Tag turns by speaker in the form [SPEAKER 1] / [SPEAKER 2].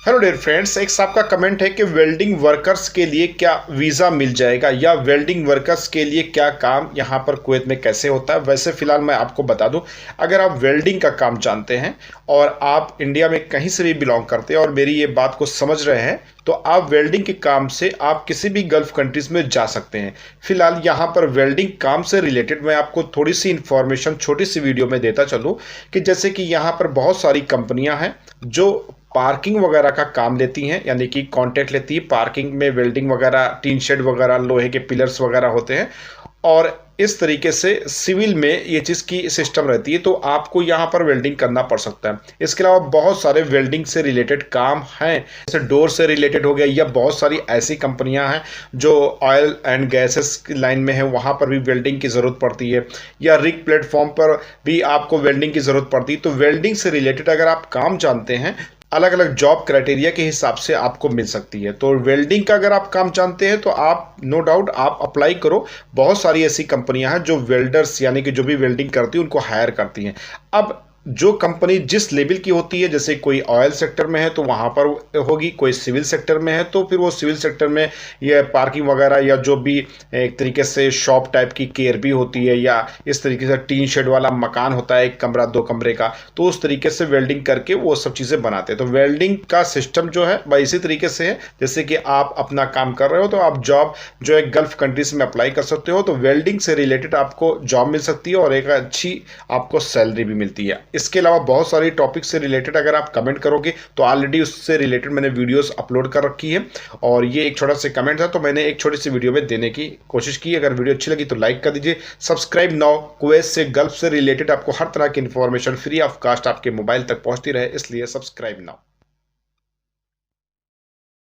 [SPEAKER 1] Hello dear friends, एक साहब का कमेंट है कि वेल्डिंग वर्कर्स के लिए क्या वीज़ा मिल जाएगा या वेल्डिंग वर्कर्स के लिए क्या काम यहाँ पर कुवैत में कैसे होता है। वैसे फ़िलहाल मैं आपको बता दूं, अगर आप वेल्डिंग का काम जानते हैं और आप इंडिया में कहीं से भी बिलोंग करते हैं और मेरी ये बात को समझ रहे हैं, तो आप वेल्डिंग के काम से आप किसी भी गल्फ़ कंट्रीज़ में जा सकते हैं। फ़िलहाल यहाँ पर वेल्डिंग काम से रिलेटेड मैं आपको थोड़ी सी इन्फॉर्मेशन छोटी सी वीडियो में देता चलूँ कि जैसे कि यहाँ पर बहुत सारी कंपनियाँ हैं जो पार्किंग वगैरह का काम लेती हैं, यानी कि कॉन्ट्रैक्ट लेती है। पार्किंग में वेल्डिंग वगैरह, टीन शेड वगैरह, लोहे के पिलर्स वगैरह होते हैं और इस तरीके से सिविल में ये चीज़ की सिस्टम रहती है, तो आपको यहाँ पर वेल्डिंग करना पड़ सकता है। इसके अलावा बहुत सारे वेल्डिंग से रिलेटेड काम हैं, जैसे डोर से रिलेटेड हो गया, या बहुत सारी ऐसी कंपनियां हैं जो ऑयल एंड गैसेस की लाइन में है, वहाँ पर भी वेल्डिंग की ज़रूरत पड़ती है, या रिग प्लेटफॉर्म पर भी आपको वेल्डिंग की ज़रूरत पड़ती है। तो वेल्डिंग से रिलेटेड अगर आप काम जानते हैं, अलग अलग जॉब क्राइटेरिया के हिसाब से आपको मिल सकती है। तो वेल्डिंग का अगर आप काम जानते हैं तो आप नो डाउट आप अप्लाई करो। बहुत सारी ऐसी कंपनियां हैं जो वेल्डर्स यानी कि जो भी वेल्डिंग करती है उनको हायर करती हैं। अब जो कंपनी जिस लेवल की होती है, जैसे कोई ऑयल सेक्टर में है तो वहाँ पर होगी, कोई सिविल सेक्टर में है तो फिर वो सिविल सेक्टर में ये पार्किंग वगैरह या जो भी एक तरीके से शॉप टाइप की केयर भी होती है, या इस तरीके से टीन शेड वाला मकान होता है, एक कमरा दो कमरे का, तो उस तरीके से वेल्डिंग करके वो सब चीज़ें बनाते हैं। तो वेल्डिंग का सिस्टम जो है वह इसी तरीके से है, जैसे कि आप अपना काम कर रहे हो तो आप जॉब जो है गल्फ कंट्रीज में अप्लाई कर सकते हो, तो वेल्डिंग से रिलेटेड आपको जॉब मिल सकती है और एक अच्छी आपको सैलरी भी मिलती है। इसके अलावा बहुत सारी टॉपिक से रिलेटेड अगर आप कमेंट करोगे तो ऑलरेडी उससे रिलेटेड मैंने वीडियोस अपलोड कर रखी है, और ये एक छोटा सा कमेंट था तो मैंने एक छोटी सी वीडियो में देने की कोशिश की। अगर वीडियो अच्छी लगी तो लाइक कर दीजिए, सब्सक्राइब नाउ। कुवैत से गल्फ से रिलेटेड आपको हर तरह की इंफॉर्मेशन फ्री ऑफ कास्ट आपके मोबाइल तक पहुंचती रहे, इसलिए सब्सक्राइब नाउ।